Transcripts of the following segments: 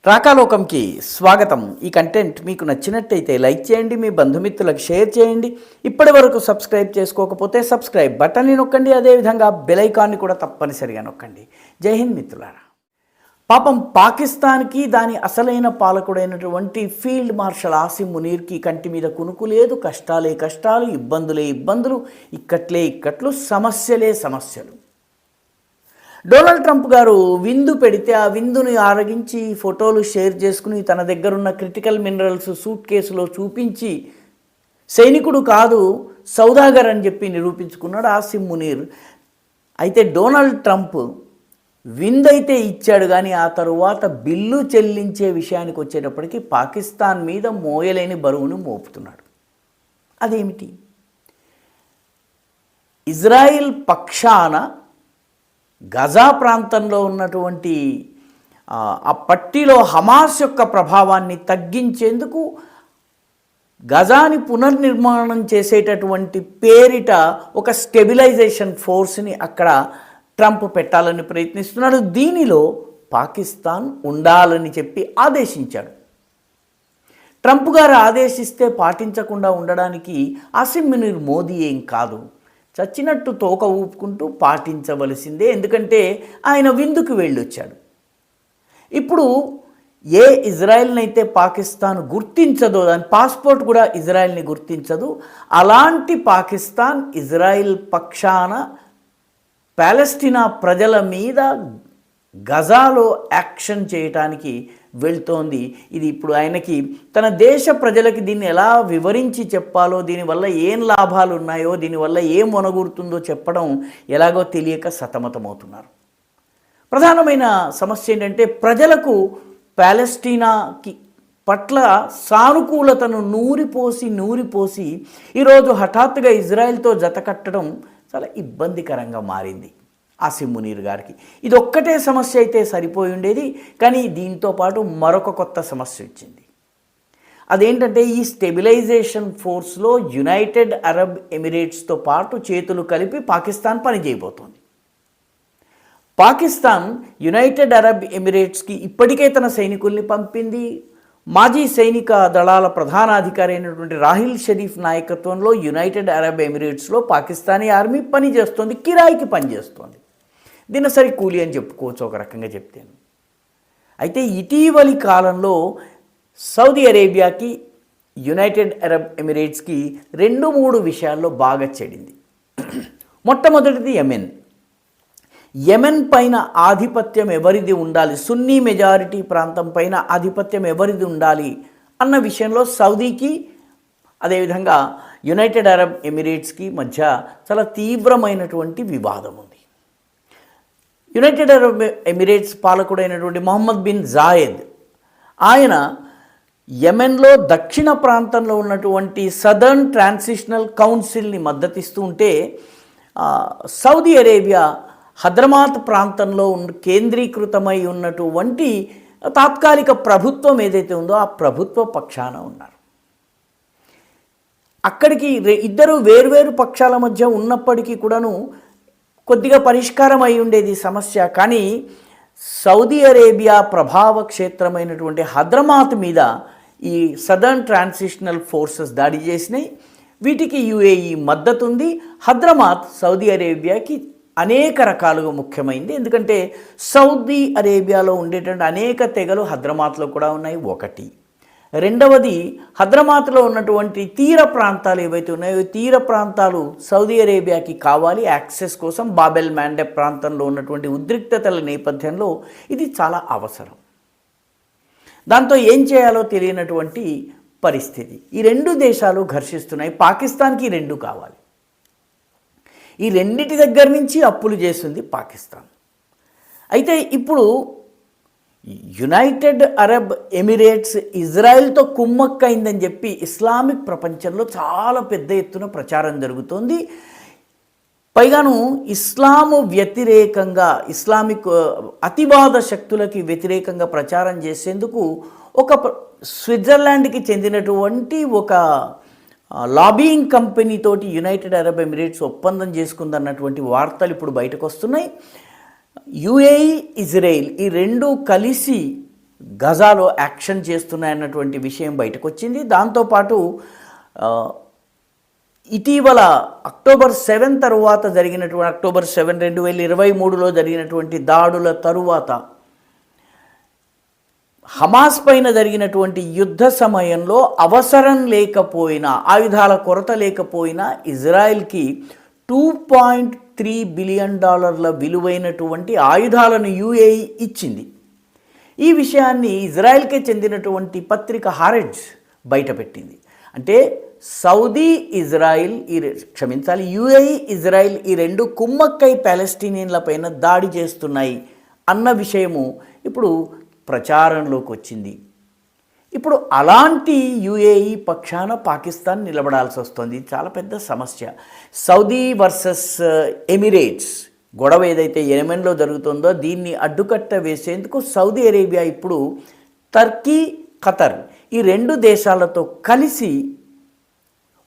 రాకాలోకంకి స్వాగతం. ఈ కంటెంట్ మీకు నచ్చినట్టయితే లైక్ చేయండి, మీ బంధుమిత్రులకు షేర్ చేయండి. ఇప్పటి వరకు సబ్స్క్రైబ్ చేసుకోకపోతే సబ్స్క్రైబ్ బటన్ని నొక్కండి, అదేవిధంగా బెల్ ఐకాన్ని కూడా తప్పనిసరిగా నొక్కండి. జై హింద్ మిత్రులారా. పాపం పాకిస్తాన్కి దాని అసలైన పాలకుడైనటువంటి ఫీల్డ్ మార్షల్ ఆసిమ్ మునీర్కి కంటి మీద కునుకు లేదు, కష్టాలే కష్టాలు, ఇబ్బందులే ఇబ్బందులు, ఇక్కట్లే ఇక్కట్లు, సమస్యలే సమస్యలు. డొనాల్డ్ ట్రంప్ గారు విందు పెడితే ఆ విందుని ఆరగించి ఫోటోలు షేర్ చేసుకుని తన దగ్గరున్న క్రిటికల్ మినరల్స్ సూట్ కేసులో చూపించి సైనికుడు కాదు సౌదాగర్ అని చెప్పి నిరూపించుకున్నాడు ఆసిమ్ మునీర్. అయితే డొనాల్డ్ ట్రంప్ విందైతే ఇచ్చాడు, కానీ ఆ తరువాత బిల్లు చెల్లించే విషయానికి వచ్చేటప్పటికి పాకిస్తాన్ మీద మోయలేని బరువును మోపుతున్నాడు. అదేమిటి? ఇజ్రాయిల్ పక్షాన గజా ప్రాంతంలో ఉన్నటువంటి ఆ పట్టీలో హమాస్ యొక్క ప్రభావాన్ని తగ్గించేందుకు గజాని పునర్నిర్మాణం చేసేటటువంటి పేరిట ఒక స్టెబిలైజేషన్ ఫోర్స్ని అక్కడ ట్రంప్ పెట్టాలని ప్రయత్నిస్తున్నాడు. దీనిలో పాకిస్తాన్ ఉండాలని చెప్పి ఆదేశించాడు. ట్రంప్ గారు ఆదేశిస్తే పాటించకుండా ఉండడానికి ఆసిమ్ మునీర్ మోదీ ఏం కాదు, చచ్చినట్టు తోక ఊపుకుంటూ పాటించవలసిందే. ఎందుకంటే ఆయన విందుకు వెళ్ళొచ్చాడు. ఇప్పుడు ఏ ఇజ్రాయెల్ని అయితే పాకిస్తాన్ గుర్తించదో, దాని పాస్పోర్ట్ కూడా ఇజ్రాయెల్ని గుర్తించదు, అలాంటి పాకిస్తాన్ ఇజ్రాయిల్ పక్షాన పాలెస్టీనా ప్రజల మీద గజాలో యాక్షన్ చేయటానికి వెళ్తోంది. ఇది ఇప్పుడు ఆయనకి తన దేశ ప్రజలకి దీన్ని ఎలా వివరించి చెప్పాలో, దీనివల్ల ఏం లాభాలు ఉన్నాయో, దీనివల్ల ఏం మొనగూరుతుందో చెప్పడం ఎలాగో తెలియక సతమతమవుతున్నారు. ప్రధానమైన సమస్య ఏంటంటే ప్రజలకు పాలెస్టీనాకి పట్ల సానుకూలతను నూరిపోసి ఈరోజు హఠాత్తుగా ఇజ్రాయెల్తో జతకట్టడం చాలా ఇబ్బందికరంగా మారింది ఆసిమ్ మునీర్ గారికి. ఇది ఒక్కటే సమస్య అయితే సరిపోయి ఉండేది, కానీ దీంతో పాటు మరొక కొత్త సమస్య వచ్చింది. అదేంటంటే ఈ స్టెబిలైజేషన్ ఫోర్స్లో యునైటెడ్ అరబ్ ఎమిరేట్స్తో పాటు చేతులు కలిపి పాకిస్తాన్ పనిచేయబోతోంది. పాకిస్తాన్ యునైటెడ్ అరబ్ ఎమిరేట్స్కి ఇప్పటికే తన సైనికుల్ని పంపింది. మాజీ సైనిక దళాల ప్రధానాధికారి అయినటువంటి రాహిల్ షరీఫ్ నాయకత్వంలో యునైటెడ్ అరబ్ ఎమిరేట్స్లో పాకిస్తానీ ఆర్మీ పనిచేస్తోంది, కిరాయికి పనిచేస్తోంది. దినసరి కూలి అని చెప్పుకోవచ్చు ఒక రకంగా చెప్తాను. అయితే ఇటీవలి కాలంలో సౌదీ అరేబియాకి యునైటెడ్ అరబ్ ఎమిరేట్స్కి 2-3 విషయాల్లో బాగా చెడింది. మొట్టమొదటిది యెమెన్ పైన ఆధిపత్యం ఎవరిది ఉండాలి, సున్నీ మెజారిటీ ప్రాంతం పైన ఆధిపత్యం ఎవరిది ఉండాలి అన్న విషయంలో సౌదీకి అదేవిధంగా యునైటెడ్ అరబ్ ఎమిరేట్స్కి మధ్య చాలా తీవ్రమైనటువంటి వివాదం ఉంది. యునైటెడ్ అరబ్ ఎమిరేట్స్ పాలకుడైనటువంటి మొహమ్మద్ బిన్ జాయెద్ ఆయన యెమెన్లో దక్షిణ ప్రాంతంలో ఉన్నటువంటి సదర్న్ ట్రాన్సిషనల్ కౌన్సిల్ని మద్దతిస్తూ ఉంటే సౌదీ అరేబియా హద్రమాత్ ప్రాంతంలో కేంద్రీకృతమై ఉన్నటువంటి తాత్కాలిక ప్రభుత్వం ఏదైతే ఉందో ఆ ప్రభుత్వ పక్షాన ఉన్నారు. అక్కడికి ఇద్దరు వేర్వేరు పక్షాల మధ్య ఉన్నప్పటికీ కూడాను కొద్దిగా పరిష్కారం అయి ఉండేది సమస్య. కానీ సౌదీ అరేబియా ప్రభావ క్షేత్రమైనటువంటి హద్రమాత్ మీద ఈ సదర్న్ ట్రాన్సిషనల్ ఫోర్సెస్ దాడి చేసినాయి. వీటికి యుఏఈ మద్దతు ఉంది. హద్రమాత్ సౌదీ అరేబియాకి అనేక రకాలుగా ముఖ్యమైంది. ఎందుకంటే సౌదీ అరేబియాలో ఉండేటువంటి అనేక తెగలు హద్రమాత్లో కూడా ఉన్నాయి. ఒకటి. రెండవది, హద్రమాత్లో ఉన్నటువంటి తీర ప్రాంతాలు ఏవైతే ఉన్నాయో తీర ప్రాంతాలు సౌదీ అరేబియాకి కావాలి యాక్సెస్ కోసం. బాబెల్ మాండెబ్ ప్రాంతంలో ఉన్నటువంటి ఉద్రిక్తతల నేపథ్యంలో ఇది చాలా అవసరం. దాంతో ఏం చేయాలో తెలియనటువంటి పరిస్థితి. ఈ 2 దేశాలు ఘర్షిస్తున్నాయి. పాకిస్తాన్కి 2 కావాలి. ఈ రెండిటి దగ్గర నుంచి అప్పులు చేస్తుంది పాకిస్తాన్. అయితే ఇప్పుడు యునైటెడ్ అరబ్ ఎమిరేట్స్ ఇజ్రాయెల్తో కుమ్మక్కైందని చెప్పి ఇస్లామిక్ ప్రపంచంలో చాలా పెద్ద ఎత్తున ప్రచారం జరుగుతోంది. పైగాను ఇస్లాము వ్యతిరేకంగా, ఇస్లామిక్ అతివాద శక్తులకి వ్యతిరేకంగా ప్రచారం చేసేందుకు ఒక స్విట్జర్లాండ్కి చెందినటువంటి ఒక లాబియింగ్ కంపెనీతోటి యునైటెడ్ అరబ్ ఎమిరేట్స్ ఒప్పందం చేసుకుందన్నటువంటి వార్తలు ఇప్పుడు బయటకు వస్తున్నాయి. యుఏఈ, ఇజ్రాయెల్ ఈ 2 కలిసి గజాలో యాక్షన్ చేస్తున్నాయన్నటువంటి విషయం బయటకు వచ్చింది. దాంతోపాటు ఇటీవల అక్టోబర్ 7 తరువాత జరిగినటువంటి అక్టోబర్ 7, 2023లో జరిగినటువంటి దాడుల తరువాత హమాస్ పైన జరిగినటువంటి యుద్ధ సమయంలో అవసరం లేకపోయినా, ఆయుధాల కొరత లేకపోయినా ఇజ్రాయెల్కి $2.3 బిలియన్ విలువైనటువంటి ఆయుధాలను యుఏఈ ఇచ్చింది. ఈ విషయాన్ని ఇజ్రాయెల్కే చెందినటువంటి పత్రిక హారెడ్జ్ బయటపెట్టింది. అంటే సౌదీ ఇజ్రాయిల్ యుఏఈ ఇజ్రాయిల్ ఈ రెండు కుమ్మక్కై పాలెస్టీనియన్లపైన దాడి చేస్తున్నాయి అన్న విషయము ఇప్పుడు ప్రచారంలోకి వచ్చింది. ఇప్పుడు అలాంటి యుఏఈ పక్షాన పాకిస్తాన్ నిలబడాల్సి వస్తుంది. చాలా పెద్ద సమస్య. సౌదీ వర్సెస్ ఎమిరేట్స్ గొడవ ఏదైతే యెమెన్లో జరుగుతుందో దీన్ని అడ్డుకట్ట వేసేందుకు సౌదీ అరేబియా ఇప్పుడు టర్కీ, ఖతర్ ఈ రెండు దేశాలతో కలిసి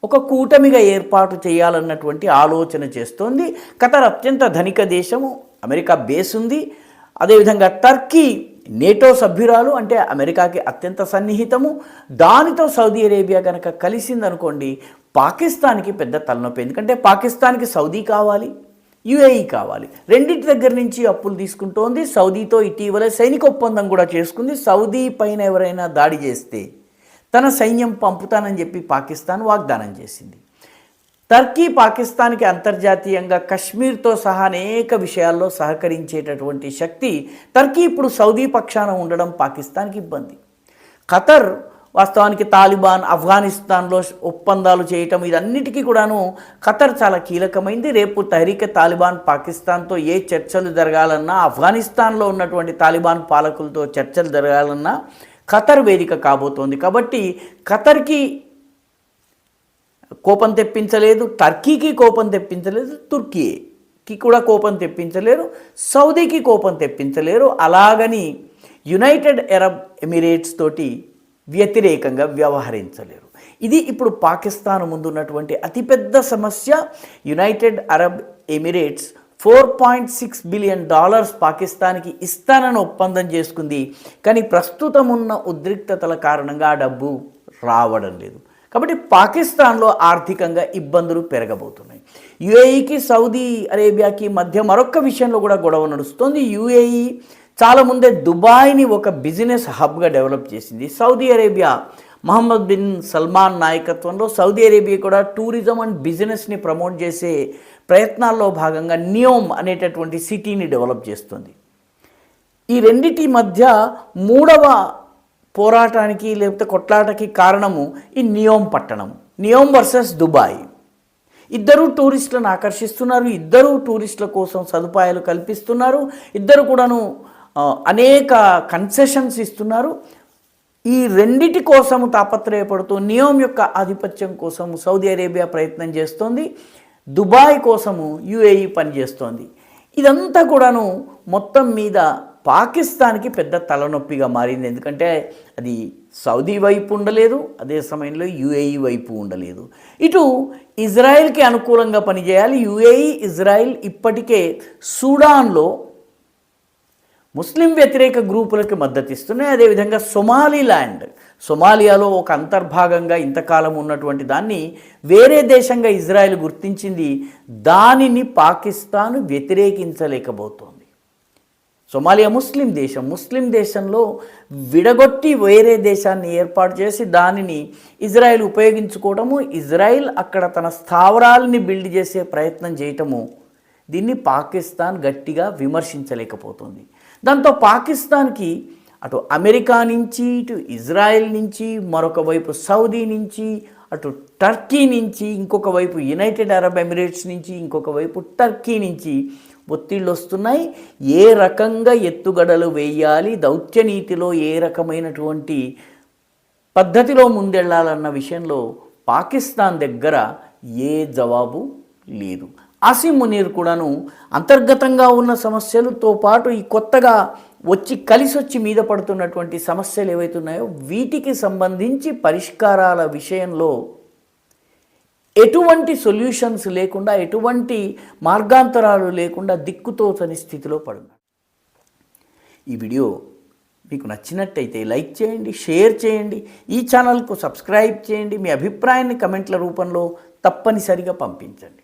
ఒక కూటమిగా ఏర్పాటు చేయాలన్నటువంటి ఆలోచన చేస్తోంది. ఖతర్ అత్యంత ధనిక దేశము, అమెరికా బేస్ ఉంది. అదేవిధంగా టర్కీ నేటో సభ్యురాలు, అంటే అమెరికాకి అత్యంత సన్నిహితము. దానితో సౌదీ అరేబియా కనుక కలిసిందనుకోండి పాకిస్తాన్కి పెద్ద తలనొప్పి. ఎందుకంటే పాకిస్తాన్కి సౌదీ కావాలి, యుఏఈ కావాలి. రెండింటి దగ్గర నుంచి అప్పులు తీసుకుంటోంది. సౌదీతో ఇటీవల సైనిక ఒప్పందం కూడా చేసుకుంది. సౌదీ పైన ఎవరైనా దాడి చేస్తే తన సైన్యం పంపుతానని చెప్పి పాకిస్తాన్ వాగ్దానం చేసింది. టర్కీ పాకిస్తాన్కి అంతర్జాతీయంగా కశ్మీర్తో సహా అనేక విషయాల్లో సహకరించేటటువంటి శక్తి టర్కీ ఇప్పుడు సౌదీ పక్షాన ఉండడం పాకిస్తాన్కి ఇబ్బంది. ఖతర్ వాస్తవానికి తాలిబాన్, ఆఫ్ఘనిస్తాన్లో ఒప్పందాలు చేయటం ఇదన్నిటికీ కూడాను ఖతర్ చాలా కీలకమైంది. రేపు తహరీక్ తాలిబాన్ పాకిస్తాన్తో ఏ చర్చలు జరగాలన్నా, ఆఫ్ఘనిస్తాన్లో ఉన్నటువంటి తాలిబాన్ పాలకులతో చర్చలు జరగాలన్నా ఖతర్ వేదిక కాబోతోంది. కాబట్టి ఖతర్కి కోపం తెప్పించలేదు, టర్కీకి కోపం తెప్పించలేదు, తుర్కీకి కూడా కోపం తెప్పించలేరు, సౌదీకి కోపం తెప్పించలేరు. అలాగని యునైటెడ్ అరబ్ ఎమిరేట్స్ తోటి వ్యతిరేకంగా వ్యవహరించలేరు. ఇది ఇప్పుడు పాకిస్తాన్ ముందున్నటువంటి అతిపెద్ద సమస్య. యునైటెడ్ అరబ్ ఎమిరేట్స్ $4.6 బిలియన్ పాకిస్తాన్కి ఇస్తానని ఒప్పందం చేసుకుంది. కానీ ప్రస్తుతం ఉన్న ఉద్రిక్తతల కారణంగా ఆ డబ్బు రావడం లేదు. కాబట్టి పాకిస్తాన్లో ఆర్థికంగా ఇబ్బందులు పెరగబోతున్నాయి. యుఏఈకి సౌదీ అరేబియాకి మధ్య మరొక విషయంలో కూడా గొడవ నడుస్తోంది. యుఏఈ చాలా ముందే దుబాయ్ని ఒక బిజినెస్ హబ్గా డెవలప్ చేసింది. Saudi Arabia Mohammed bin Salman నాయకత్వంలో సౌదీ అరేబియా కూడా టూరిజం అండ్ బిజినెస్ని ప్రమోట్ చేసే ప్రయత్నాల్లో భాగంగా నియోమ్ అనేటటువంటి సిటీని డెవలప్ చేస్తుంది. ఈ రెండిటి మధ్య మూడవ పోరాటానికి లేకపోతే కొట్లాటకి కారణము ఈ నియోమ్ పట్టణం, నియోమ్ వర్సెస్ దుబాయ్. ఇద్దరు టూరిస్టులను ఆకర్షిస్తున్నారు, ఇద్దరు టూరిస్టుల కోసం సదుపాయాలు కల్పిస్తున్నారు, ఇద్దరు కూడాను అనేక కన్సెషన్స్ ఇస్తున్నారు. ఈ రెండిటి కోసము తాపత్రయపడుతూ నియోమ్ యొక్క ఆధిపత్యం కోసం సౌదీ అరేబియా ప్రయత్నం చేస్తోంది, దుబాయ్ కోసము యుఏఈ పనిచేస్తోంది. ఇదంతా కూడాను మొత్తం మీద పాకిస్తాన్కి పెద్ద తలనొప్పిగా మారింది. ఎందుకంటే అది సౌదీ వైపు ఉండలేదు, అదే సమయంలో యుఏఈ వైపు ఉండలేదు. ఇటు ఇజ్రాయెల్కి అనుకూలంగా పనిచేయాలి. యుఏఈ, ఇజ్రాయెల్ ఇప్పటికే సూడాన్లో ముస్లిం వ్యతిరేక గ్రూపులకు మద్దతు ఇస్తున్నాయి. అదేవిధంగా సొమాలియాలో ఒక అంతర్భాగంగా ఇంతకాలం ఉన్నటువంటి దాన్ని వేరే దేశంగా ఇజ్రాయెల్ గుర్తించింది. దానిని పాకిస్తాన్ వ్యతిరేకించలేకపోతోంది. సొమాలియా ముస్లిం దేశంలో విడగొట్టి వేరే దేశాన్ని ఏర్పాటు చేసి దానిని ఇజ్రాయెల్ ఉపయోగించుకోవటము, ఇజ్రాయెల్ అక్కడ తన స్థావరాలని బిల్డ్ చేసే ప్రయత్నం చేయటము, దీన్ని పాకిస్తాన్ గట్టిగా విమర్శించలేకపోతుంది. దాంతో పాకిస్తాన్కి అటు అమెరికా నుంచి, ఇటు ఇజ్రాయెల్ నుంచి, మరొక వైపు సౌదీ నుంచి, అటు టర్కీ నుంచి, ఇంకొక వైపు యునైటెడ్ అరబ్ ఎమిరేట్స్ నుంచి, ఇంకొక వైపు టర్కీ నుంచి ఒత్తిళ్ళు వస్తున్నాయి. ఏ రకంగా ఎత్తుగడలు వేయాలి, దౌత్యనీతిలో ఏ రకమైనటువంటి పద్ధతిలో ముందెళ్ళాలన్న విషయంలో పాకిస్తాన్ దగ్గర ఏ జవాబు లేదు. ఆసిమ్ మునీర్ కూడాను అంతర్గతంగా ఉన్న సమస్యలతో పాటు ఈ కొత్తగా కలిసి మీద పడుతున్నటువంటి సమస్యలు ఏవైతున్నాయో వీటికి సంబంధించి పరిష్కారాల విషయంలో ఎటువంటి సొల్యూషన్స్ లేకుండా, ఎటువంటి మార్గాంతరాలు లేకుండా దిక్కుతోచని స్థితిలో పడున్నాడు. ఈ వీడియో మీకు నచ్చినట్టయితే లైక్ చేయండి, షేర్ చేయండి, ఈ ఛానల్కు సబ్స్క్రైబ్ చేయండి, మీ అభిప్రాయాన్ని కమెంట్ల రూపంలో తప్పనిసరిగా పంపించండి.